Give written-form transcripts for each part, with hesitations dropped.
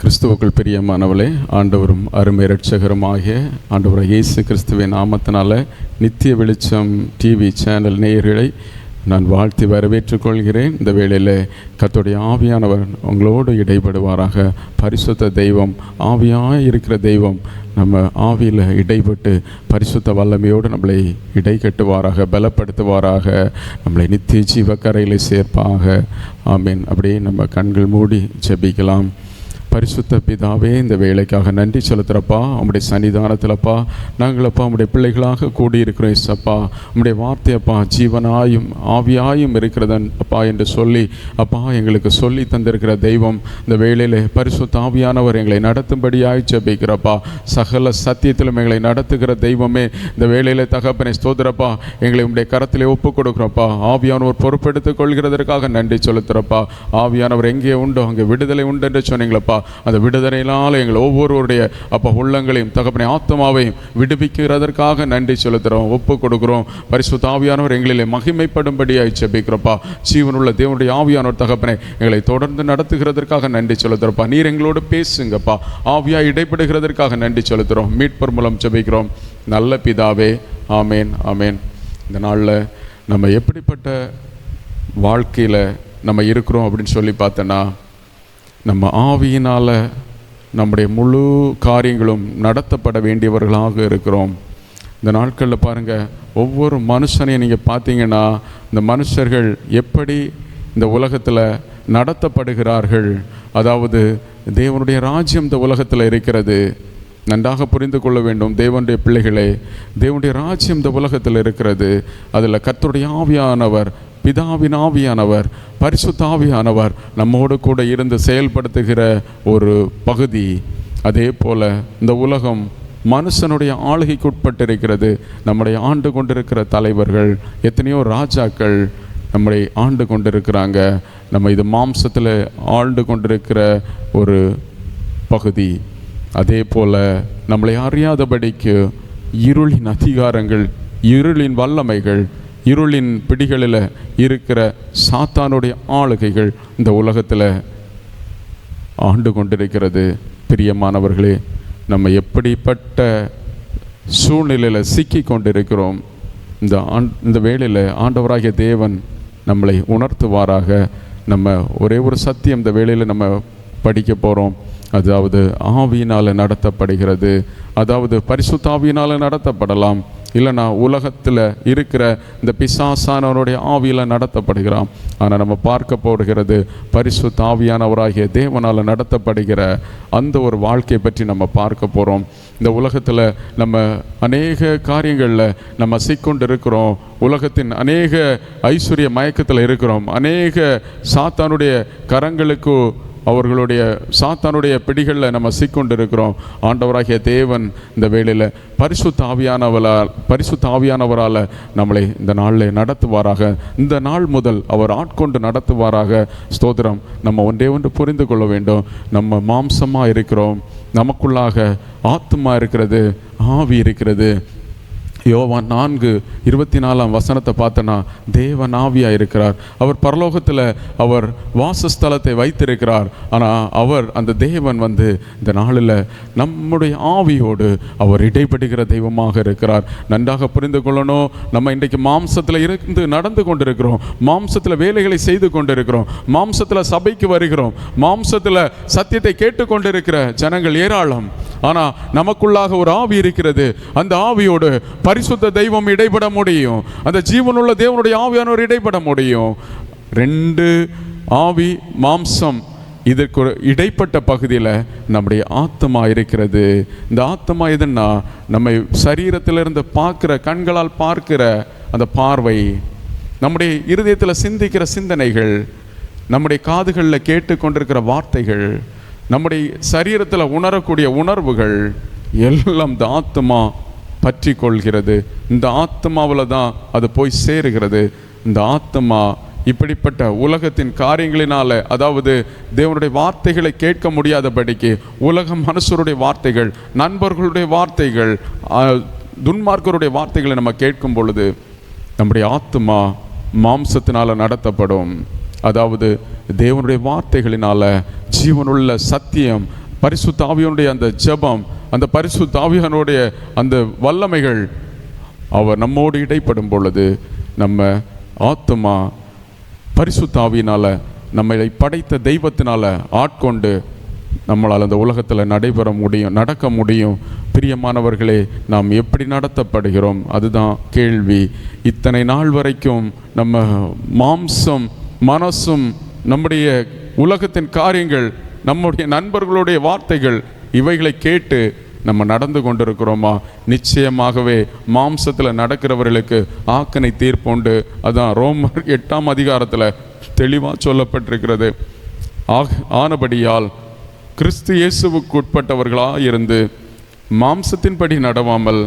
கிறிஸ்துவுக்குள் பிரியமானவளே, ஆண்டவரும் அருமை இரட்சகருமாகிய ஆண்டவர் இயேசு கிறிஸ்துவின் நாமத்தினால நித்திய வெளிச்சம் டிவி சேனல் நேயர்களை நான் வாழ்த்தி வரவேற்றுக் கொள்கிறேன். இந்த வேளையில் கர்த்தருடைய ஆவியானவர் உங்களோடு இடைபடுவாராக. பரிசுத்த தெய்வம், ஆவியாக இருக்கிற தெய்வம் நம்ம ஆவியில் இடைப்பட்டு பரிசுத்த வல்லமையோடு நம்மளை இடை கட்டுவாராக, பலப்படுத்துவாராக, நம்மளை நித்திய ஜீவக்கரையில் சேர்ப்பாக. ஆமீன். அப்படியே நம்ம கண்கள் மூடி ஜெபிக்கலாம். பரிசுத்த பிதாவே, இந்த வேலைக்காக நன்றி செலுத்துகிறப்பா. உம்முடைய சன்னிதானத்திலப்பா நாங்களப்பா உம்முடைய பிள்ளைகளாக கூடியிருக்கிறோம். இசப்பா, உம்முடைய வார்த்தையப்பா ஜீவனாயும் ஆவியாயும் இருக்கிறதன் அப்பா என்று சொல்லி அப்பா எங்களுக்கு சொல்லி தந்திருக்கிற தெய்வம் இந்த வேளையில் பரிசுத்த ஆவியானவர் எங்களை நடத்தும்படியாய் ஜெபிக்கிறப்பா. சகல சத்தியத்திலும் எங்களை நடத்துகிற தெய்வமே, இந்த வேளையில் தகப்பனை ஸ்தோத்திரப்பா எங்களை உம்முடைய கரத்திலே ஒப்பு கொடுக்குறப்பா. ஆவியானவர் பொறுப்பெடுத்துக் கொள்கிறதற்காக நன்றி செலுத்துகிறப்பா. ஆவியானவர் எங்கே உண்டோ அங்கே விடுதலை உண்டு என்று சொன்னீங்களப்பா. அந்த விடுதலையினால் எங்கள் ஒவ்வொருவருடைய அப்பா உள்ளங்களையும் தகப்பனை ஆத்மாவையும் விடுவிக்கிறதற்காக நன்றி செலுத்துகிறோம், ஒப்பு கொடுக்குறோம். பரிசுத்த ஆவியானவர் எங்களிலே மகிமைப்படும்படியாய் ஜெபிக்கிறப்பா. ஜீவனுள்ள தேவனுடைய ஆவியானவர் தகப்பனை எங்களை தொடர்ந்து நடத்துகிறதற்காக நன்றி செலுத்துகிறப்பா. நீர் எங்களோடு பேசுங்கப்பா. ஆவியாய் இடைப்படுகிறதற்காக நன்றி செலுத்துகிறோம். மீட்பர் மூலம் ஜெபிக்கிறோம் நல்ல பிதாவே. ஆமேன், ஆமேன். இந்த நாளில் நம்ம எப்படிப்பட்ட வாழ்க்கையில் நம்ம இருக்கிறோம் அப்படின்னு சொல்லி பார்த்தோன்னா, நம்ம ஆவியினால் நம்முடைய முழு காரியங்களும் நடத்தப்பட வேண்டியவர்களாக இருக்கிறோம். இந்த நாட்களில் பாருங்கள், ஒவ்வொரு மனுஷனையும் நீங்கள் பார்த்தீங்கன்னா இந்த மனுஷர்கள் எப்படி இந்த உலகத்தில் நடத்தப்படுகிறார்கள். அதாவது தேவனுடைய ராஜ்யம் இந்த உலகத்தில் இருக்கிறது. நன்றாக புரிந்து கொள்ள வேண்டும் தேவனுடைய பிள்ளைகளே. தேவனுடைய ராஜ்யம் இந்த உலகத்தில் இருக்கிறது. அதில் கர்த்தருடைய ஆவியானவர், பிதாவின் ஆவியானவர், பரிசுத்த ஆவியானவர் நம்மோடு கூட இருந்து செயல்படுத்துகிற ஒரு பகுதி. அதே போல் இந்த உலகம் மனுஷனுடைய ஆளுகைக்கு உட்பட்டிருக்கிறது. நம்முடைய ஆண்டு கொண்டிருக்கிற தலைவர்கள், எத்தனையோ ராஜாக்கள் நம்மளை ஆண்டு கொண்டிருக்கிறாங்க. நம்ம இது மாம்சத்தில் ஆண்டு கொண்டிருக்கிற ஒரு பகுதி. அதே போல் நம்மளை அறியாதபடிக்கு இருளின் அதிகாரங்கள், இருளின் வல்லமைகள், இருளின் பிடிகளில் இருக்கிற சாத்தானுடைய ஆளுகைகள் இந்த உலகத்தில் ஆண்டு கொண்டிருக்கிறது. பிரியமானவர்களே, நம்ம எப்படிப்பட்ட சூழ்நிலையில் சிக்கி கொண்டிருக்கிறோம். இந்த வேளையில் ஆண்டவராகிய தேவன் நம்மளை உணர்த்துவாராக. நம்ம ஒரே ஒரு சத்தியம் இந்த வேளையில் நம்ம படிக்க போகிறோம். அதாவது ஆவியினால் நடத்தப்படுகிறது. அதாவது பரிசுத்த ஆவியினால் நடத்தப்படலாம், இல்லைனா உலகத்தில் இருக்கிற இந்த பிசாசானவருடைய ஆவியில் நடத்தப்படுகிறான். ஆனால் நம்ம பார்க்க போடுகிறது பரிசுத்த ஆவியானவராகிய தேவனால் நடத்தப்படுகிற அந்த ஒரு வாழ்க்கையை பற்றி நம்ம பார்க்க போகிறோம். இந்த உலகத்தில் நம்ம அநேக காரியங்களில் நம்ம சிக்கொண்டு இருக்கிறோம். உலகத்தின் அநேக ஐஸ்வர்ய மயக்கத்தில் இருக்கிறோம். அநேக சாத்தானுடைய கரங்களுக்கு, அவர்களுடைய சாத்தானுடைய பிடிகளில் நம்ம சிக்கொண்டு இருக்கிறோம். ஆண்டவராகிய தேவன் இந்த வேளையில் பரிசுத்த ஆவியானவரால் நம்மளை இந்த நாளில் நடத்துவாராக. இந்த நாள் முதல் அவர் ஆட்கொண்டு நடத்துவாராக. ஸ்தோத்திரம். நம்ம ஒன்றே ஒன்று புரிந்து கொள்ள வேண்டும். நம்ம மாம்சமாக இருக்கிறோம், நமக்குள்ளாக ஆத்மா இருக்கிறது, ஆவி இருக்கிறது. யோவான் 4:24 பார்த்தனா, தேவன் ஆவியாக இருக்கிறார். அவர் பரலோகத்தில் அவர் வாசஸ்தலத்தை வைத்திருக்கிறார். ஆனால் அவர் அந்த தேவன் இந்த நாளில் நம்முடைய ஆவியோடு அவர் இடைப்படுகிற தெய்வமாக இருக்கிறார். நன்றாக புரிந்து கொள்ளணும். நம்ம இன்றைக்கு மாம்சத்தில் இருந்து நடந்து கொண்டிருக்கிறோம், மாம்சத்தில் வேலைகளை செய்து கொண்டிருக்கிறோம், மாம்சத்தில் சபைக்கு வருகிறோம், மாம்சத்தில் சத்தியத்தை கேட்டுக்கொண்டிருக்கிற ஜனங்கள் ஏராளம். ஆனால் நமக்குள்ளாக ஒரு ஆவி இருக்கிறது. அந்த ஆவியோடு பரிசுத்த தெய்வம் இடைப்பட முடியும். அந்த ஜீவனுள்ள தேவனுடைய ஆவியானவர் இடைப்பட முடியும். 2 ஆவி மாம்சம், இதற்கு இடைப்பட்ட பகுதியில் நம்முடைய ஆத்மா இருக்கிறது. இந்த ஆத்மா எதுன்னா, நம்ம சரீரத்திலிருந்து பார்க்கிற, கண்களால் பார்க்கிற அந்த பார்வை, நம்முடைய இருதயத்தில் சிந்திக்கிற சிந்தனைகள், நம்முடைய காதுகளில் கேட்டுக்கொண்டிருக்கிற வார்த்தைகள், நம்முடைய சரீரத்தில் உணரக்கூடிய உணர்வுகள் எல்லாம் இந்த ஆத்மா பற்றி கொள்கிறது. இந்த ஆத்மாவில் தான் அது போய் சேருகிறது. இந்த ஆத்மா இப்படிப்பட்ட உலகத்தின் காரியங்களினால, அதாவது தேவனுடைய வார்த்தைகளை கேட்க முடியாதபடிக்கு உலக மனுஷருடைய வார்த்தைகள், நண்பர்களுடைய வார்த்தைகள், துன்மார்க்கருடைய வார்த்தைகளை நம்ம கேட்கும் பொழுது நம்முடைய ஆத்மா மாம்சத்தினால் நடத்தப்படும். அதாவது தேவனுடைய வார்த்தைகளினால, ஜீவனுள்ள சத்தியம் பரிசுத்த ஆவியானுடைய அந்த ஜெபம், அந்த பரிசுத்த ஆவியானுடைய அந்த வல்லமைகள் அவர் நம்மோடு இடைப்படும் பொழுது நம்ம ஆத்துமா பரிசுத்த ஆவியினால் நம்மளை படைத்த தெய்வத்தினால் ஆட்கொண்டு நம்மளால் அந்த உலகத்தில் நடக்க முடியும். பிரியமானவர்களே, நாம் எப்படி நடத்தப்படுகிறோம்? அதுதான் கேள்வி. இத்தனை நாள் வரைக்கும் நம்ம மாம்சம், மனசும், நம்முடைய உலகத்தின் காரியங்கள், நம்முடைய நண்பர்களுடைய வார்த்தைகள், இவைகளை கேட்டு நம்ம நடந்து கொண்டிருக்கிறோமா? நிச்சயமாகவே மாம்சத்தில் நடக்கிறவர்களுக்கு ஆக்கனை தீர்ப்புண்டு. அதான் ரோமர் 8ஆம் அதிகாரத்தில் தெளிவாக சொல்லப்பட்டிருக்கிறது. ஆனபடியால் கிறிஸ்து இயேசுவுக்கு உட்பட்டவர்களாக இருந்து மாம்சத்தின்படி நடவாமல்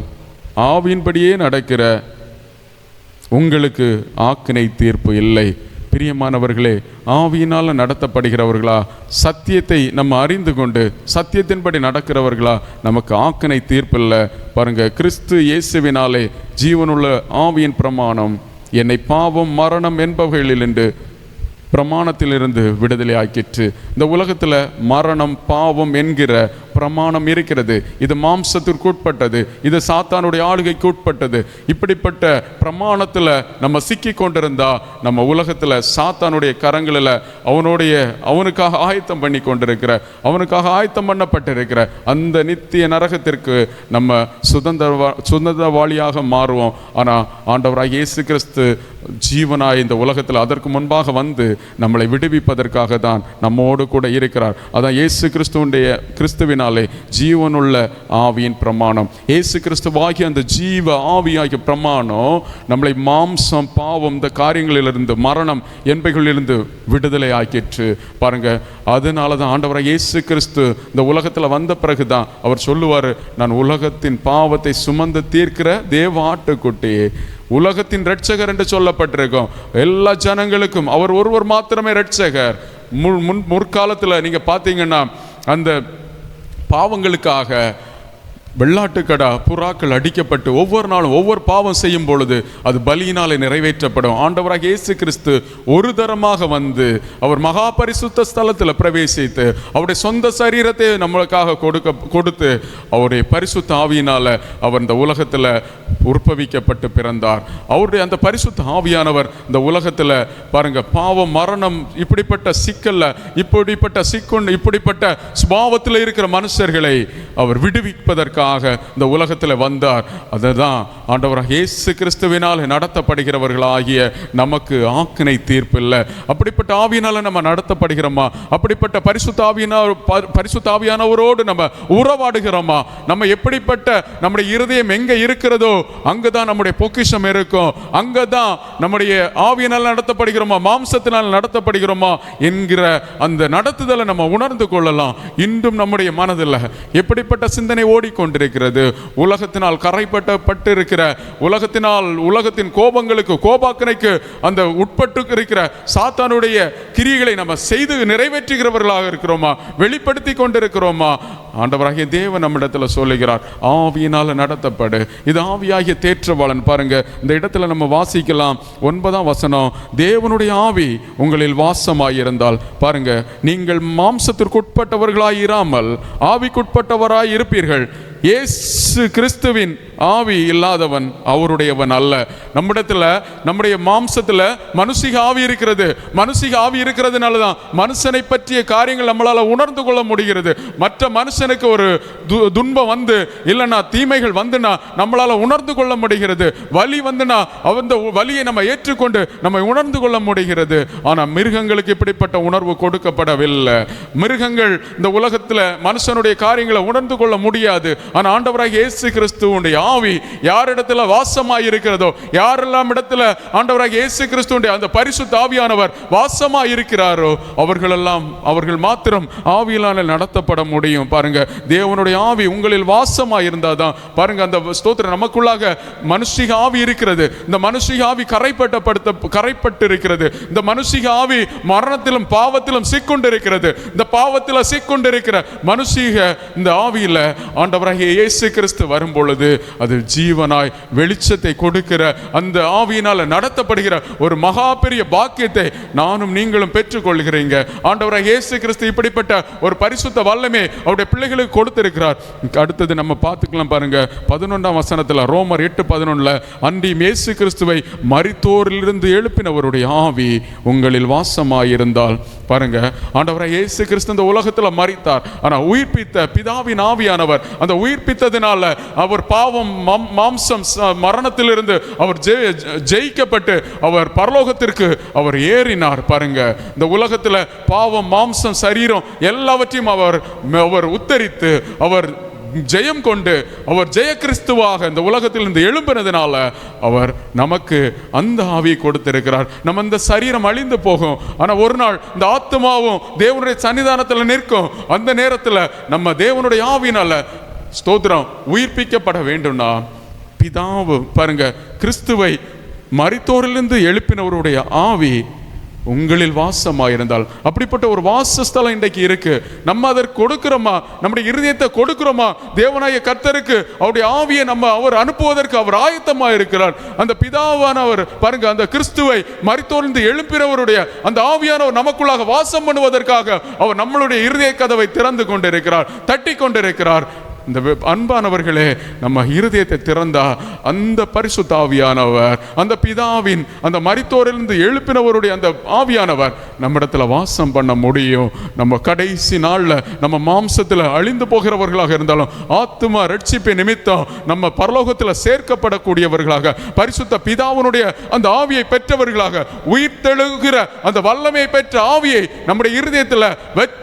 ஆவியின்படியே நடக்கிற உங்களுக்கு ஆக்கினை தீர்ப்பு இல்லை. பிரியமானவர்களே, ஆவியினால் நடத்தப்படுகிறவர்களா, சத்தியத்தை நம்ம அறிந்து கொண்டு சத்தியத்தின்படி நடக்கிறவர்களா, நமக்கு ஆக்கினை தீர்ப்பு இல்லை. பாருங்க, கிறிஸ்து இயேசுவினாலே ஜீவனுள்ள ஆவியின் பிரமாணம் என்னை பாவம், மரணம் என்பவைகளிலிருந்து பிரமாணத்திலிருந்து விடுதலை ஆக்கிற்று. இந்த உலகத்தில் மரணம், பாவம் என்கிற பிரமாணம் இருக்கிறது. இது மாம்சத்திற்கு உட்பட்டது, இது சாத்தானுடைய ஆளுகைக்கு உட்பட்டது. இப்படிப்பட்ட பிரமாணத்தில் நம்ம சிக்கி கொண்டிருந்தா நம்ம உலகத்தில் சாத்தானுடைய கரங்களில் அவனுக்காக ஆயத்தம் பண்ணி கொண்டிருக்கிற, அவனுக்காக ஆயத்தம் பண்ணப்பட்டிருக்கிற அந்த நித்திய நரகத்திற்கு நம்ம சுதந்திரவாளியாக மாறுவோம். ஆனால் ஆண்டவராக இயேசு கிறிஸ்து ஜீவனாய் இந்த உலகத்தில் அதற்கு முன்பாக வந்து நம்மளை விடுவிப்பதற்காக தான் நம்மோடு கூட இருக்கிறார். அதான் இயேசு கிறிஸ்துவினாலே ஜீவனுள்ள ஆவியின் பிரமாணம். இயேசு கிறிஸ்துவாகிய அந்த ஜீவ ஆவியாகிய பிரமாணம் நம்மளை மாம்சம், பாவம், இந்த காரியங்களிலிருந்து, மரணம் என்பவைகளிலிருந்து விடுதலை ஆக்கிற்று. பாருங்க, அதனால தான் ஆண்டவராக இயேசு கிறிஸ்து இந்த உலகத்தில் வந்த பிறகுதான் அவர் சொல்லுவார், நான் உலகத்தின் பாவத்தை சுமந்து தீர்க்கிற தேவ ஆட்டுக்குட்டியே, உலகத்தின் இரட்சகர் என்று சொல்லப்பட்டிருக்கும். எல்லா ஜனங்களுக்கும் அவர் ஒருவர் மாத்திரமே இரட்சகர். முற்காலத்தில் நீங்கள் பார்த்தீங்கன்னா அந்த பாவங்களுக்காக வெள்ளாட்டுக்கடா, புறாக்கள் அடிக்கப்பட்டு ஒவ்வொரு நாளும் ஒவ்வொரு பாவம் செய்யும் பொழுது அது பலியினாலே நிறைவேற்றப்படும். ஆண்டவராக இயேசு கிறிஸ்து ஒரு தரமாக வந்து அவர் மகா பரிசுத்த ஸ்தலத்தில் பிரவேசித்து அவருடைய சொந்த சரீரத்தை நம்மளுக்காக கொடுத்து அவருடைய பரிசுத்த ஆவியினால் அவர் இந்த உலகத்தில் உற்பவிக்கப்பட்டு பிறந்தார். அவருடைய அந்த பரிசுத்த ஆவியானவர் இந்த உலகத்தில் பாருங்க, பாவம், மரணம், இப்படிப்பட்ட சிக்கல்ல, இப்படிப்பட்ட சுபாவத்தில் இருக்கிற மனுஷர்களை அவர் விடுவிப்பதற்கு இந்த உலகத்தில் வந்தார். அதுதான் ஆண்டவராக இயேசு கிறிஸ்துவினால் நடத்தப்படுகிறவர்களாகிய நமக்கு ஆக்கினை தீர்ப்பு இல்லை. அப்படிப்பட்ட ஆவியினால நம்ம நடத்தப்படுகிறோமா? அப்படிப்பட்ட பரிசுத்த ஆவியானவரோடு நம்ம உறவாடுகிறோமா? நம்ம எப்படிப்பட்ட நம்முடைய இருதயம் எங்க இருக்கிறதோ அங்கதான் நம்முடைய பொக்கிஷம் இருக்கும். அங்கதான் நம்முடைய ஆவியினால் நடத்தப்படுகிறோமா, மாம்சத்தினால் நடத்தப்படுகிறோமா என்கிற அந்த நடத்துதலை நம்ம உணர்ந்து கொள்ளலாம். இன்றும் நம்முடைய மனதில் எப்படிப்பட்ட சிந்தனை ஓடிக்கொண்டிருக்கிறது? உலகத்தினால் கரைப்பட்டிருக்கிற, உலகத்தின் கோபங்களுக்கு, கோபாக்கனைக்கு அந்த உட்பட்டு இருக்கிற சாத்தானுடைய கிரியைகளை நம்ம செய்து நிறைவேற்றுகிறவர்களாக இருக்கிறோமா? வெளிப்படுத்தி கொண்டிருக்கிறோமா? ஆண்டவராகிய தேவன் நம்மிடத்தில் சொல்லுகிறார், ஆவியினால் நடத்தப்படு. இது ஆவியாகிய தேற்றவாளன். பாருங்க, இந்த இடத்துல நம்ம வாசிக்கலாம் 9ஆம் வசனம், தேவனுடைய ஆவி உங்களில் வாசமாயிருந்தால், பாருங்க, நீங்கள் மாம்சத்திற்கு உட்பட்டவர்களாய் இராமல் ஆவிக்குட்பட்டவராய் இருப்பீர்கள். இயேசு கிறிஸ்துவின் ஆவி இல்லாதவன் அவருடையவன் அல்ல. நம்முடைய மாம்சத்தில் மனுஷிக ஆவி இருக்கிறது. மனுஷிக ஆவி இருக்கிறதுனால தான் மனுஷனை பற்றிய காரியங்கள் நம்மளால உணர்ந்து கொள்ள முடிகிறது. மற்ற மனுஷனுக்கு ஒரு துன்பம் வந்து இல்லைன்னா தீமைகள் வந்துனா நம்மளால உணர்ந்து கொள்ள முடிகிறது. வலி வந்துனா அந்த வலியை நம்ம ஏற்றுக்கொண்டு நம்ம உணர்ந்து கொள்ள முடிகிறது. ஆனால் மிருகங்களுக்கு இப்படிப்பட்ட உணர்வு கொடுக்கப்படவில்லை. மிருகங்கள் இந்த உலகத்தில் மனுஷனுடைய காரியங்களை உணர்ந்து கொள்ள முடியாது. ஆனால் ஆண்டவராக இயேசு கிறிஸ்துவுடைய ஆவி யாரிடத்துல வாசமாய் இருக்கிறதோ, யாரெல்லாம் இடத்துல ஆண்டவராக இயேசு கிறிஸ்துவுடைய அந்த பரிசுத்த ஆவியானவர் வாசமாய் இருக்கிறாரோ அவர்கள் மாத்திரம் ஆவியினால நடத்தப்பட முடியும். பாருங்க, தேவனுடைய ஆவி உங்களில் வாசமாய் இருந்தாதான் பாருங்க, அந்த ஸ்தோத்திரம் நமக்குள்ளாக மனுஷிக ஆவி இருக்கிறது. இந்த மனுஷிக ஆவி கரைப்பட்டு இருக்கிறது. இந்த மனுஷிக ஆவி மரணத்திலும் பாவத்திலும் சிக்கொண்டு இருக்கிறது. இந்த பாவத்தில் சிக்கொண்டு இருக்கிற மனுஷிக இந்த ஆவியில ஆண்டவராக ஆண்டவராகிய இயேசு கிறிஸ்து வரும் பொழுது அது ஜீவனாய் வெளிச்சத்தை கொடுக்கிற அந்த ஆவியினால் நடத்தப்படுகிற ஒரு மகா பெரிய பாக்கியத்தை நானும் நீங்களும் பெற்றுக்கொள்கிறீங்க. ஆண்டவராகிய இயேசு கிறிஸ்து இப்படிப்பட்ட ஒரு பரிசுத்த வல்லமை அவருடைய பிள்ளைகளுக்கு கொடுத்திருக்கிறார். அடுத்தது நம்ம பார்த்துக்கலாம் பாருங்க, 11ஆம் வசனத்தில், ரோமர் 8:11, அன்றியும் இயேசு கிறிஸ்துவை மரித்தோரிலிருந்து எழுப்பினவருடைய ஆவி உங்களில் வாசமாயிருந்தால். பாருங்க, ஆண்டவராகிய இயேசு கிறிஸ்து இந்த உலகத்தில் மரித்தார், ஆனால் உயிர்ப்பித்த பிதாவின் ஆவியானவர் அந்த உயிர்ப்பித்ததினால அவர் பாவம் மாம்சம் மரணத்திலிருந்து அவர் ஜெயிக்கப்பட்டு அவர் பரலோகத்திற்கு அவர் ஏறினார். பாருங்க, இந்த உலகத்தில் பாவம் மாம்சம் சரீரம் எல்லாவற்றையும் அவர் உத்தரித்து அவர் ஜெயம் கொண்டு அவர் ஜெய கிறிஸ்துவாக இந்த உலகத்தில் இருந்து எழும்பினதுனால அவர் நமக்கு அந்த ஆவியை கொடுத்திருக்கிறார். நம்ம இந்த சரீரம் அழிந்து போகும், ஆனால் ஒரு நாள் இந்த ஆத்மாவும் தேவனுடைய சன்னிதானத்தில் நிற்கும். அந்த நேரத்தில் நம்ம தேவனுடைய ஆவியினால ஸ்தோத்திரம் உயிர்ப்பிக்கப்பட வேண்டும்னா பிதாவு பாருங்க, கிறிஸ்துவை மரித்தோரிலிருந்து எழுப்பினவருடைய ஆவி உங்களில் வாசமாயிருந்தால். அப்படிப்பட்ட ஒரு வாசஸ்தலம் இன்றைக்கு இருக்கு. நம்ம அதற்கு கொடுக்கிறோமா? நம்முடைய இருதயத்தை கொடுக்கிறோமா? தேவனாய கர்த்தருக்கு அவருடைய ஆவியை அவர் அனுப்புவதற்கு அவர் ஆயத்தமாக இருக்கிறார். அந்த பிதாவானவர் பாருங்க, அந்த கிறிஸ்துவை மரித்தோர்ந்து எழுப்பினவருடைய அந்த ஆவியானவர் நமக்குள்ளாக வாசம் பண்ணுவதற்காக அவர் நம்மளுடைய இருதய கதவை திறந்து கொண்டிருக்கிறார், தட்டி கொண்டிருக்கிறார். இந்த அன்பானவர்களே, நம்ம இருதயத்தை திறந்தா அந்த பரிசுத்த ஆவியானவர், அந்த பிதாவின் அந்த மரித்தோரிலிருந்து எழுப்பினவருடைய அந்த ஆவியானவர் நம்மிடத்துல வாசம் பண்ண முடியும். நம்ம கடைசி நாள்ல நம்ம மாம்சத்தில் அழிந்து போகிறவர்களாக இருந்தாலும் ஆத்துமா ரட்சிப்பு நிமித்தம் நம்ம பரலோகத்தில் சேர்க்கப்படக்கூடியவர்களாக பரிசுத்த பிதாவினுடைய அந்த ஆவியை பெற்றவர்களாக உயிர்த்தெழுகிற அந்த வல்லமை பெற்ற ஆவியை நம்முடைய இருதயத்தில்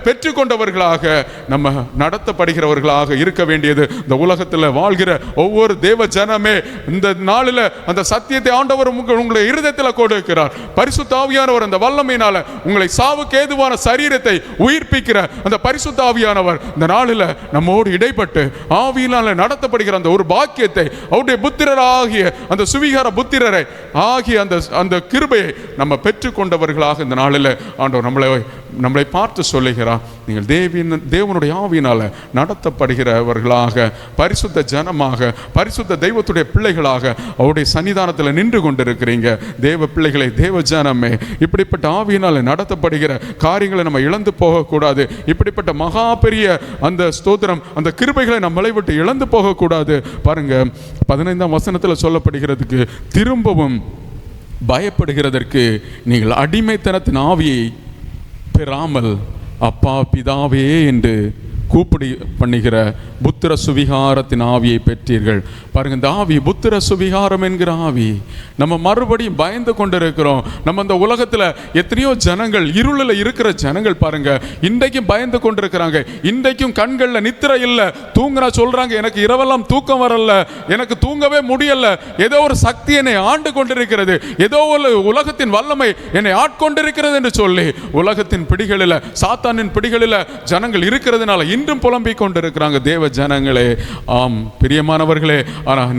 பெற்றுக்கொண்டவர்களாக நம்ம நடத்தப்படுகிறவர்களாக இருக்க வேண்டியது இந்த உலகத்தில் வாழ்கிற ஒவ்வொரு தேவ ஜனமே. இந்த நாளில் அந்த சத்தியத்தை ஆண்டவர் உங்களை இருதயத்தில் கொடுக்கிறார். பரிசுத்த ஆவியானவர் அந்த வல்லமையினால உங்களை சாவுக்கு ஏதுவான சரீரத்தை உயிர்ப்பிக்கிற அந்த பரிசுத்த ஆவியானவர் இந்த நாளில் நம்மோடு இடைப்பட்டு ஆவியினால நடத்தப்படுகிற அந்த ஒரு பாக்கியத்தை அவருடைய புத்திரராகிய அந்த சுவிகார புத்திரரை ஆகிய அந்த கிருபையை நம்ம பெற்றுக்கொண்டவர்களாக இந்த நாளில் ஆண்டவர் நம்மளை பார்த்து சொல்லுகிறார், நீங்கள் தேவனுடைய ஆவியினால நடத்தப்படுகிறவர்களாக பரிசுத்த ஜனமாக பரிசுத்த தெய்வத்துடைய பிள்ளைகளாக அவருடைய சன்னிதானத்தில் நின்று கொண்டிருக்கிறீங்க. தேவ பிள்ளைகளை, தேவ ஜனமே, இப்படிப்பட்ட ஆவியினால நடத்தப்படுகிற காரியங்களை நம்ம இழந்து போகக்கூடாது. இப்படிப்பட்ட மகா பெரிய அந்த ஸ்தோத்திரம், அந்த கிருபைகளை நம்மளை விட்டு இழந்து போகக்கூடாது. பாருங்க, 15ஆம் வசனத்தில் சொல்லப்படுகிறதுக்கு, திரும்பவும் பயப்படுகிறதற்கு நீங்கள் அடிமைத்தனத்தின் ஆவியை பெறாமல் அப்பா பிதாவே என்று கூப்பிடி பண்ணுகிற புத்திர சுவிகாரத்தின் ஆவியை பெற்றீர்கள். பாருங்க, இந்த ஆவி புத்திர சுவிகாரம் என்கிற ஆவி. நம்ம மறுபடியும் பயந்து கொண்டிருக்கிறோம். நம்ம இந்த உலகத்தில் எத்தனையோ ஜனங்கள், இருளில் இருக்கிற ஜனங்கள் பாருங்க, இன்றைக்கும் பயந்து கொண்டிருக்கிறாங்க. இன்றைக்கும் கண்களில் நித்திரை இல்லை. தூங்குனா சொல்றாங்க, எனக்கு இரவெல்லாம் தூக்கம் வரல, எனக்கு தூங்கவே முடியல, ஏதோ ஒரு சக்தி என்னை ஆண்டு கொண்டிருக்கிறது, ஏதோ ஒரு உலகத்தின் வல்லமை என்னை ஆட்கொண்டிருக்கிறது என்று சொல்லி உலகத்தின் பிடிகளில், சாத்தானின் பிடிகளில் ஜனங்கள் இருக்கிறதுனால இன்றும் புலம்பிக் கொண்டிருக்கிறாங்க தேவ ஜனங்களே. ஆம் பிரியமானவர்களே, ஆனால்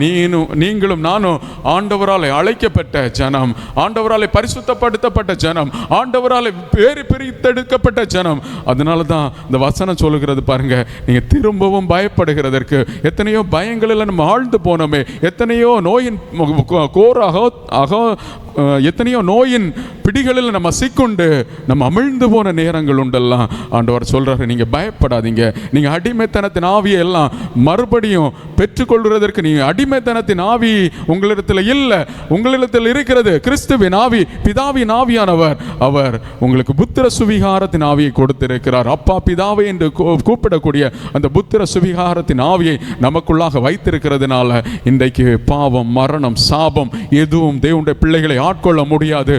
நீங்களும் நானும் ஆண்டவரால் அழைக்கப்பட்ட ஜனம், ஆண்டவரால் பரிசுத்தப்படுத்தப்பட்ட ஜனம், ஆண்டவரால் பேரு பிரித்தெடுக்கப்பட்ட ஜனம். அதனால தான் இந்த வசனம் சொல்லுகிறது பாருங்க, நீங்க திரும்பவும் பயப்படுகிறதற்கு. எத்தனையோ பயங்களில் நம்ம ஆழ்ந்து போனோமே, எத்தனையோ நோயின் எத்தனையோ நோயின் பிடிகளில் நம்ம சிக்குண்டு நம்ம அமிழ்ந்து போன நேரங்கள் உண்டெல்லாம். ஆண்டவர் சொல்றாரு, நீங்க பயப்படாதீங்க. நீங்க அடிமைத்தனத்தின் ஆவியை எல்லாம் மறுபடியும் பெற்றுக்கொள்வதற்கு நீங்க அடிமைத்தனத்தின் ஆவி உங்களிடத்தில் இல்லை, உங்களிடத்தில் இருக்கிறது கிறிஸ்துவின் ஆவி, பிதாவின் ஆவியானவர். அவர் உங்களுக்கு புத்திர சுவிகாரத்தின் ஆவியை கொடுத்திருக்கிறார். அப்பா பிதாவை என்று கூப்பிடக்கூடிய அந்த புத்திர சுவிகாரத்தின் ஆவியை நமக்குள்ளாக வைத்திருக்கிறதுனால இன்றைக்கு பாவம், மரணம், சாபம் எதுவும் தேவனுடைய பிள்ளைகளை ஆட்கொள்ள முடியாது.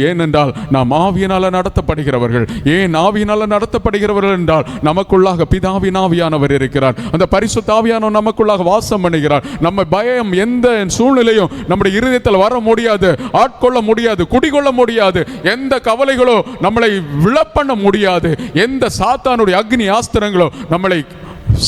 ஏனென்றால் நாம் ஆவியினால நடத்தப்படுகிறவர்கள். ஏன் ஆவியினால நடத்தப்படுகிறவர்கள் என்றால் நமக்குள்ளாக பிதாவின் ஆவியானவர் இருக்கிறார். அந்த பரிசுத்த ஆவியானவர் நமக்குள்ளாக வாசம் பண்ணுகிறார். நம்ம பயம் எந்த சூழ்நிலையும் நம்முடைய இருதயத்தில் வர முடியாது, ஆட்கொள்ள முடியாது, குடிகொள்ள முடியாது. எந்த கவலைகளோ நம்மளை விழப்பண்ண முடியாது. எந்த சாத்தானுடைய அக்னி ஆஸ்திரங்களோ நம்மளை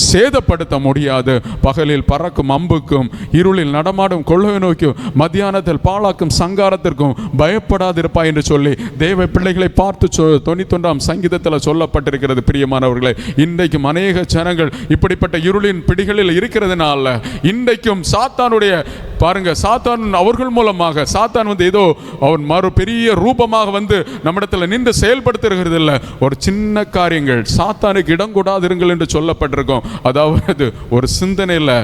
சேதப்படுத்த முடியாது. பகலில் பறக்கும் அம்புக்கும் இருளில் நடமாடும் கொள்ளை நோய்க்கும் மத்தியானத்தில் பாழாக்கும் சங்காரத்திற்கும் பயப்படாதிருப்பாய் என்று சொல்லி தேவ பிள்ளைகளை பார்த்து 91ஆம் சங்கீதத்தில் சொல்லப்பட்டிருக்கிறது. பிரியமானவர்களே, இன்றைக்கும் அநேக ஜனங்கள் இப்படிப்பட்ட இருளின் பிடிகளில் இருக்கிறதுனால இன்றைக்கும் சாத்தானுடைய பாருங்க, சாத்தான் அவர்கள் மூலமாக சாத்தான் ஏதோ அவன் பெரிய ரூபமாக நம்மிடத்தில் நின்று செயல்படுத்துகிறது இல்லை. ஒரு சின்ன காரியங்கள் சாத்தானுக்கு இடம் கூடாதிருங்கள் என்று சொல்லப்பட்டிருக்கும். அதாவது ஒரு சிந்தனையில்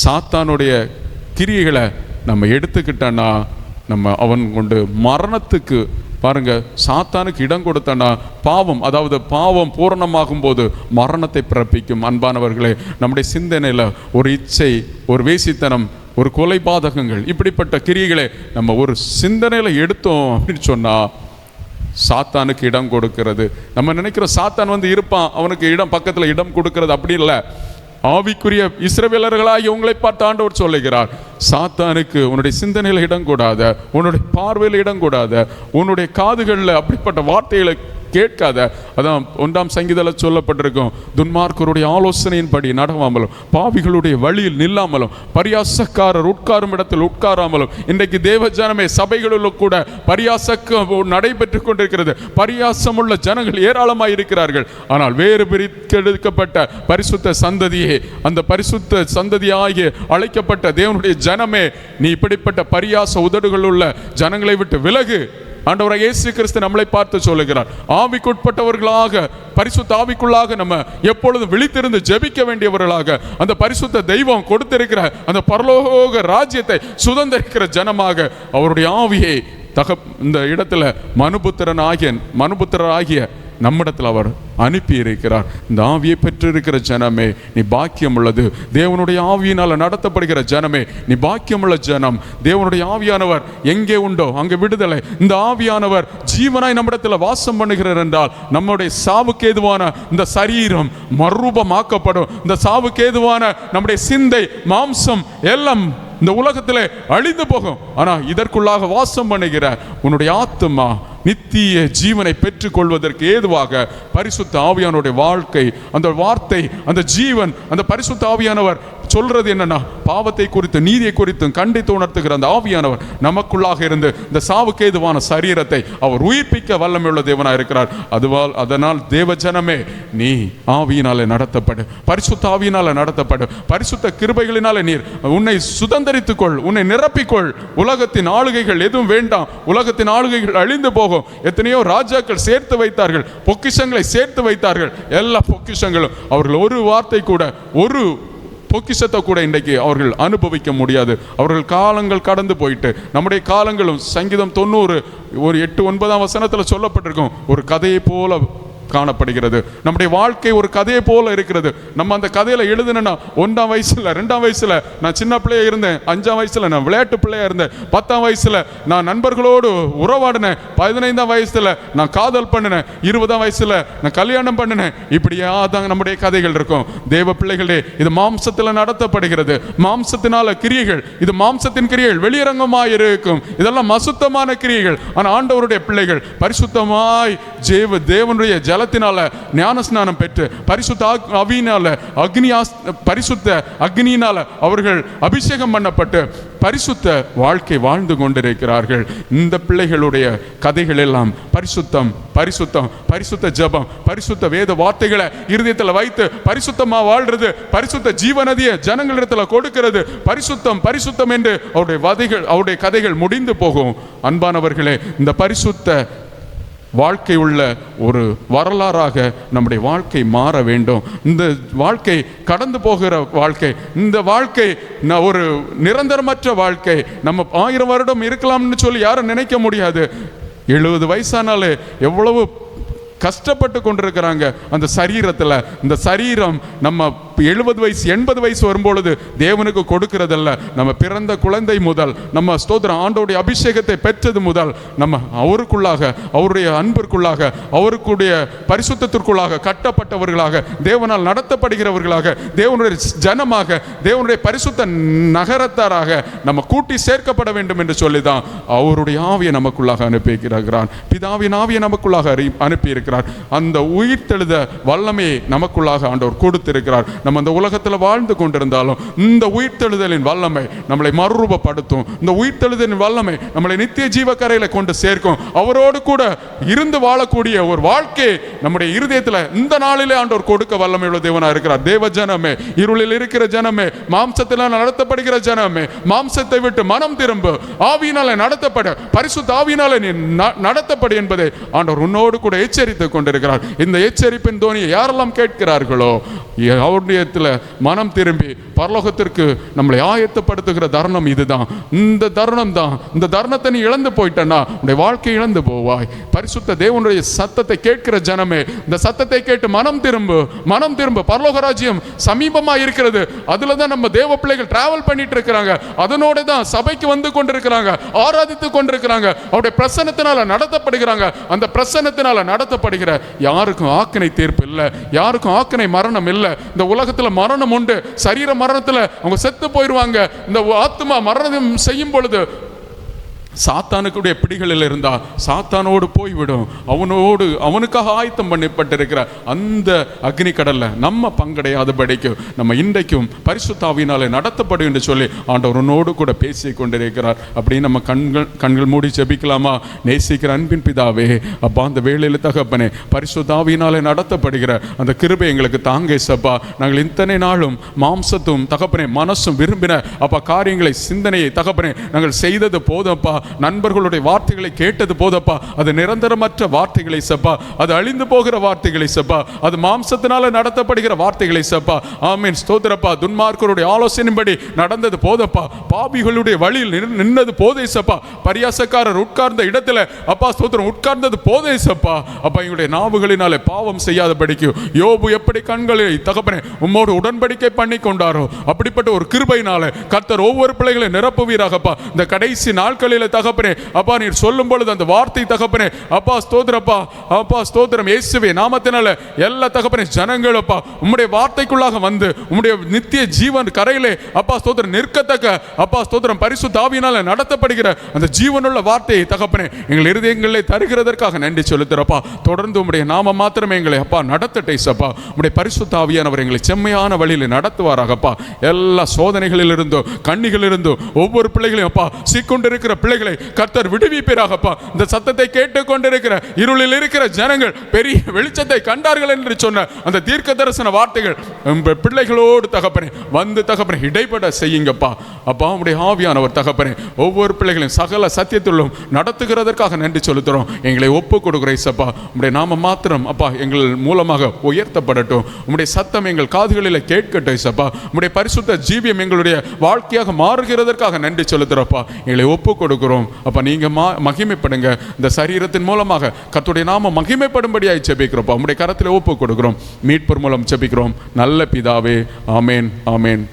சாத்தானுடைய கிரியைகளை நம்ம எடுத்துக்கிட்டோன்னா நம்ம அவன் கொண்டு மரணத்துக்கு பாருங்க, சாத்தானுக்கு இடம் கொடுத்தனா பாவம், அதாவது பாவம் பூரணமாகும் போது மரணத்தை பிறப்பிக்கும். அன்பானவர்களே, நம்முடைய சிந்தனையில் ஒரு இச்சை, ஒரு வேசித்தனம், ஒரு கொலைபாதகங்கள், இப்படிப்பட்ட கிரியைகளை நம்ம ஒரு சிந்தனையில் எடுத்தோம் அப்படின்னு சொன்னால் சாத்தானுக்கு இடம் கொடுக்கிறது. நம்ம நினைக்கிறோம் சாத்தான் இருப்பான், அவனுக்கு இடம் பக்கத்தில் இடம் கொடுக்கிறது. அப்படி இல்லை. ஆவிக்குரிய இஸ்ரவேலர்களாகி உங்களை பார்த்து ஆண்டவர் சொல்லுகிறார், சாத்தானுக்கு உன்னுடைய சிந்தனையில் இடம் கூடாத, உன்னுடைய பார்வையில் இடம் கூடாத, உன்னுடைய காதுகளில் அப்படிப்பட்ட வார்த்தைகளை கேட்காத. அதான் 1ஆம் சங்கீதத்தில் சொல்லப்பட்டிருக்கும், துன்மார்க்கருடைய ஆலோசனையின்படி நடவாமலும், பாவிகளுடைய வழியில் நில்லாமலும், பரியாசக்காரர் உட்காரும் இடத்தில் உட்காராமலும். இன்றைக்கு தேவ ஜனமே சபைகளிலும் கூட பரியாசம் நடைபெற்று கொண்டிருக்கிறது. பரியாசமுள்ள ஜனங்கள் ஏராளமாக இருக்கிறார்கள். ஆனால் வேறு பிரித்தெடுக்கப்பட்ட பரிசுத்த சந்ததியே, அந்த பரிசுத்த சந்ததியாகிய அழைக்கப்பட்ட தேவனுடைய ஜனமே, நீ இப்படிப்பட்ட பரியாச உதடுகள் உள்ள ஜனங்களை விட்டு விலகு. ஆண்டவராகிய இயேசு கிறிஸ்து நம்மளை பார்த்து சொல்லுகிறார், ஆவிக்குட்பட்டவர்களாக, பரிசுத்த ஆவிக்குள்ளாக நம்ம எப்பொழுதும் விழித்திருந்து ஜெபிக்க வேண்டியவர்களாக, அந்த பரிசுத்த தெய்வம் கொடுத்திருக்கிற அந்த பரலோக ராஜ்யத்தை சுதந்திரிக்கிற ஜனமாக அவருடைய ஆவியை இந்த இடத்துல மனுபுத்திரராகிய நம்மிடத்தில் அவர் அனுப்பி இருக்கிறார். இந்த ஆவியை பெற்றிருக்கிற ஜனமே, நீ பாக்கியம் உள்ளது. தேவனுடைய ஆவியினால் நடத்தப்படுகிற ஜனமே, நீ பாக்கியமுள்ள ஜனம். தேவனுடைய ஆவியானவர் எங்கே உண்டோ அங்கே விடுதலை. இந்த ஆவியானவர் ஜீவனாய் நம்மிடத்தில் வாசம் பண்ணுகிறார் என்றால் நம்முடைய சாவுக்கு ஏதுவான இந்த சரீரம் மறுரூபமாக்கப்படும். இந்த சாவுக்கு ஏதுவான நம்முடைய சிந்தை, மாம்சம் எல்லாம் இந்த உலகத்திலே அழிந்து போகும். ஆனா இதற்குள்ளாக வாசம் பண்ணுகிற உன்னுடைய ஆத்துமா நித்திய ஜீவனை பெற்றுக் கொள்வதற்கு ஏதுவாக பரிசுத்த ஆவியானுடைய வாழ்க்கை, அந்த வார்த்தை, அந்த ஜீவன், அந்த பரிசுத்த ஆவியானவர் சொல்றது என்னன்னா, பாவத்தை குறித்து நீதியை குறித்தும் கண்டித்து உணர்த்துகிற அந்த ஆவியானவர் நமக்குள்ளாக இருந்து இந்த சாவுக்கு ஏதுவான சரீரத்தை அவர் உயிர்ப்பிக்க வல்லமையுள்ள தேவனாக இருக்கிறார். அதனால் தேவ ஜனமே, நீ ஆவியினாலே நடத்தப்படு, பரிசுத்த ஆவியினால நடத்தப்படு, பரிசுத்த கிருபைகளினாலே நீர் உன்னை சுதந்திரித்துக்கொள், உன்னை நிரப்பிக்கொள். உலகத்தின் ஆளுகைகள் எதுவும் வேண்டாம். உலகத்தின் ஆளுகைகள் அழிந்து போகும். எத்தனையோ ராஜாக்கள் சேர்த்து வைத்தார்கள், பொக்கிஷங்களை சேர்த்து வைத்தார்கள். எல்லா பொக்கிஷங்களும் அவர்கள் ஒரு வார்த்தை கூட, ஒரு பொக்கிஷத்தை கூட இன்றைக்கு அவர்கள் அனுபவிக்க முடியாது. அவர்கள் காலங்கள் கடந்து போயிட்டு, நம்முடைய காலங்களும் சங்கீதம் 90 ஒரு 8-9ஆம் வசனத்தில் சொல்லப்பட்டிருக்கும், ஒரு கதையை போல காணப்படுகிறது. நம்முடைய வாழ்க்கை ஒரு கதையை போல இருக்கிறது. நம்ம அந்த கதையில எழுதுனா 1ஆம் வயசுல, 2ஆம் வயசுல நான் சின்ன பிள்ளையா இருந்தேன், 5ஆம் வயசுல நான் விளையாட்டு பிள்ளையா இருந்தேன், 10ஆம் வயசுல நான் நண்பர்களோடு உறவாடினேன், 15ஆம் வயசுல நான் காதல் பண்ணினேன், 20ஆம் வயசுல நான் கல்யாணம் பண்ணினேன். இப்படியா தான் நம்முடைய கதைகள் இருக்கும். தேவ பிள்ளைகளே, இது மாம்சத்தில் நடத்தப்படுகிறது. மாம்சத்தினால கிரியைகள், இது மாம்சத்தின் கிரியைகள் வெளியரங்கமாய் இருக்கும். இதெல்லாம் அசுத்தமான கிரியைகள். ஆனால் ஆண்டவருடைய பிள்ளைகள் பரிசுத்தமாய் தேவனுடைய ஜலத்தினால ஞானஸ்நானம் பெற்று பரிசுத்த ஆவியினால பரிசுத்த அக்னியினால அவர்கள் அபிஷேகம் பண்ணப்பட்டு பரிசுத்த வாழ்க்கை வாழ்ந்து கொண்டிருக்கிறார்கள். இந்த பிள்ளைகளுடைய கதைகள் எல்லாம் பரிசுத்தம், பரிசுத்தம், பரிசுத்த ஜெபம், பரிசுத்த வேத வார்த்தைகளை இருதயத்தில் வைத்து பரிசுத்தமா வாழ்றது, பரிசுத்த ஜீவநதியை ஜனங்களிடத்தில் கொடுக்கிறது. பரிசுத்தம், பரிசுத்தம் என்று அவருடைய கதைகள் முடிந்து போகும். அன்பானவர்களே, இந்த பரிசுத்த வாழ்க்கை உள்ள ஒரு வரலாறாக நம்முடைய வாழ்க்கை மாற வேண்டும். இந்த வாழ்க்கை கடந்து போகிற வாழ்க்கை, இந்த வாழ்க்கை ஒரு நிரந்தரமற்ற வாழ்க்கை. நம்ம 1000 வருடம் இருக்கலாம்னு சொல்லி யாரும் நினைக்க முடியாது. 70 வயசானாலே எவ்வளவு கஷ்டப்பட்டு கொண்டிருக்கிறாங்க அந்த சரீரத்தில். இந்த சரீரம் நம்ம 70 வயசு 80 வயசு வரும்பொழுது தேவனுக்கு கொடுக்கிறதல்ல. நம்ம பிறந்த குழந்தை முதல், நம்ம ஸ்தோத்திரம் ஆண்டவருடைய அபிஷேகத்தை பெற்றது முதல், நம்ம அவருக்குள்ளாக, அவருடைய அன்பிற்குள்ளாக, அவருக்குடைய பரிசுத்தத்திற்குள்ளாக கட்டப்பட்டவர்களாக, தேவனால் நடத்தப்படுகிறவர்களாக, தேவனுடைய ஜனமாக, தேவனுடைய பரிசுத்த நகரத்தாராக நம்ம கூட்டி சேர்க்கப்பட வேண்டும் என்று சொல்லிதான் அவருடைய ஆவியை நமக்குள்ளாக அனுப்பியிருக்கிறார். பிதாவின் ஆவியை நமக்குள்ளாக அனுப்பியிருக்கிறார். அந்த உயிர்த்தெழுத வல்லமையை நமக்குள்ளாக ஆண்டவர் கொடுத்திருக்கிறார். நம்ம அந்த உலகத்தில் வாழ்ந்து கொண்டிருந்தாலும் இந்த உயிர்த்தெழுதலின் வல்லமை நம்மளை மறுரூபப்படுத்தும். இந்த உயிர்த்தெழுதலின் வல்லமை நம்மளை நித்திய ஜீவக்கரையில கொண்டு சேர்க்கும். அவரோடு கூட இருந்து வாழக்கூடிய ஒரு வாழ்க்கை நம்முடைய இருதயத்தில் இந்த நாளிலே ஆண்டவர் கொடுக்க வல்லமை உள்ள தேவனா இருக்கிறார். தேவ ஜனமே, இருளில் இருக்கிற ஜனமே, மாம்சத்தில் நடத்தப்படுகிற ஜனமே, மாம்சத்தை விட்டு மனம் திரும்ப, ஆவியினால நடத்தப்பட, பரிசுத்த ஆவியினால நீ நடத்தப்படு என்பதை ஆண்டவர் உன்னோடு கூட எச்சரித்துக் கொண்டிருக்கிறார். இந்த எச்சரிப்பின் தோனியை யாரெல்லாம் கேட்கிறார்களோ அவருடைய மனம் திரும்பி பரலோகத்திற்கு நம்மளை ஆயத்தப்படுத்துகிற தருணம் இதுதான். இந்த தருணம் தான். இந்த தருணத்தை நீ இழந்து போயிட்டனா உன்னுடைய வாழ்க்கை இழந்து போவாய். பரிசுத்த தேவனுடைய சத்தத்தை கேட்கிற ஜனமே, இந்த சத்தத்தை கேட்டு மனம் திரும்பு, மனம் திரும்ப. பரலோக ராஜ்யம் சமீபமா இருக்கிறது. அதுல தான் நம்ம தேவ பிள்ளைகள் டிராவல் பண்ணிட்டு இருக்கிறாங்க. அதனோட தான் சபைக்கு வந்து கொண்டிருக்கிறாங்க, ஆராதித்து கொண்டிருக்கிறாங்க, அவருடைய பிரசன்னத்தினால நடத்தப்படுகிறாங்க. அந்த பிரசன்னத்தினால நடத்தப்படுகிற யாருக்கும் ஆக்கினை தீர்ப்பு இல்லை, யாருக்கும் ஆக்கினை மரணம் இல்லை. இந்த உலகத்துல மரணம் உண்டு, சரீர மரணத்துல அவங்க செத்து போயிடுவாங்க. இந்த ஆத்மா மரணம் செய்யும் பொழுது சாத்தானுக்குடைய பிடிகளில் இருந்தா சாத்தானோடு போய்விடும். அவனுக்காக ஆயத்தம் பண்ணப்பட்டிருக்கிற அந்த அக்னி கடல்ல நம்ம பங்கடையாதபடிக்கு நம்ம இன்றைக்கும் பரிசுத்த ஆவியினாலே நடத்தப்படும் என்று சொல்லி ஆண்டவர் உன்னோடு கூட பேசி கொண்டிருக்கிறார். அப்படி நம்ம கண்கள் மூடி ஜெபிக்கலாமா? நேசிக்கிற அன்பின் பிதாவே, அப்பா அந்த வேளையில் தகப்பனே, பரிசுத்த ஆவியினாலே நடத்தப்படுகிற அந்த கிருபை எங்களுக்கு தாங்க சப்பா. நாங்கள் இத்தனை நாளும் மாம்சத்தும் தகப்பனே மனசும் விரும்பின அப்பா காரியங்களை, சிந்தனையை தகப்பனே நாங்கள் செய்தது போதப்பா. நண்பர்களுடைய வார்த்தைகளை கேட்டது போதப்பா. அது நிரந்தரமற்ற வார்த்தைகளை சப்பா, அது அழிந்து போகிற வார்த்தைகளை சப்பா, அது மாம்சத்தினால நடத்தப்படுகிற வார்த்தைகளை சப்பா. ஆமீன், ஸ்தோத்திரப்பா. துன்மார்க்கருடைய ஆலோசனையின்படி நடந்தது போதப்பா. பாவிகளுடைய வழியில் நின்னது போதே சப்பா. பரியாசக்காரர் உட்கார்ந்த இடத்துல அப்பா ஸ்தோத்திரம் உட்கார்ந்தது போதே சப்பா. அப்பா எங்களுடைய நாவுகளினாலே பாவம் செய்யாதபடிக்கு யோபு எப்படி கண்களை தகப்பனே உம்மோடு உடன்படிக்கை பண்ணி கொண்டாரோ அப்படிப்பட்ட ஒரு கிருபையினால கர்த்தர் ஒவ்வொரு பிள்ளைகளை நிரப்புவீராகப்பா. இந்த கடைசி நாட்களில் தகப்பனே அப்பா நீர் சொல்லும் பொழுது அந்த வார்த்தை தகப்பனே அப்பா ஸ்தோத்திரப்பா, அப்பா ஸ்தோத்திரம் இயேசுவே நாமத்தினால எல்லா தகப்பனே ஜனங்கள் அப்பா உம்முடைய வார்த்தைக்குள்ளாக வந்து உம்முடைய நித்திய ஜீவன் கரையிலே அப்பா ஸ்தோத்திரம் நிற்கத்தக்க அப்பா ஸ்தோத்திரம் பரிசுத்த ஆவியினால நடத்தப்படுகிற அந்த ஜீவனுள்ள வார்த்தையை தகப்பனே எங்கள் இருதயங்களிலே தருகிறதற்காக நன்றி செலுத்துறப்பா. தொடர்ந்து உம்முடைய நாம மாத்திரமே எங்களை அப்பா நடத்தட்டை சப்பா. உம்முடைய பரிசுத்த ஆவியானவர் எங்களை செம்மையான வழியில் நடத்துவாராகப்பா. எல்லா சோதனைகளில் இருந்தோ கண்ணிகளில் இருந்தோ ஒவ்வொரு பிள்ளைகளையும் அப்பா சீக்கொண்டிருக்கிற பிள்ளைகளை கர்த்தர் விடுவிப்பீராகப்பா. இந்த சத்தத்தை கேட்டுக்கொண்டிருக்கிற இருளில் இருக்கிற ஜனங்கள் பெரிய வெளிச்சத்தை கண்டார்கள் என்று சொன்ன அந்த தீர்க்க தரிசன வார்த்தைகள் பிள்ளைகளோடு தகப்பனே வந்து தகப்பனே இடைப்பட செய்யுங்கப்பா. அப்பா உம்முடைய ஆவியானவர் தகப்பனே ஒவ்வொரு பிள்ளைகளையும் சகல சத்தியத்திலும் நடத்துகிறதற்காக நன்றி செலுத்துறோம். எங்களை ஒப்பு கொடுக்கிற இயேசுப்பா. உம்முடைய நாம மாத்திரம் அப்பா எங்கள் மூலமாக உயர்த்தப்படட்டும். உம்முடைய சத்தம் எங்கள் காதுகளில் கேட்கட்டும் இயேசுப்பா. உம்முடைய பரிசுத்த ஜீவியம் எங்களுடைய வாழ்க்கையாக மாறுகிறதற்காக நன்றி செலுத்துறப்பா. எங்களை ஒப்பு கொடுக்கிறோம் அப்ப நீங்க மகிமைப்படுங்க. இந்த சரீரத்தின் மூலமாக கர்த்தருடைய நாமம் மகிமைப்படும்படியாய் ஜெபிக்கிறோம். உம்முடைய கரத்தில் ஒப்பு கொடுக்கிறோம். மீட்பர் மூலம் ஜெபிக்கிறோம் நல்ல பிதாவே. ஆமேன், ஆமேன்.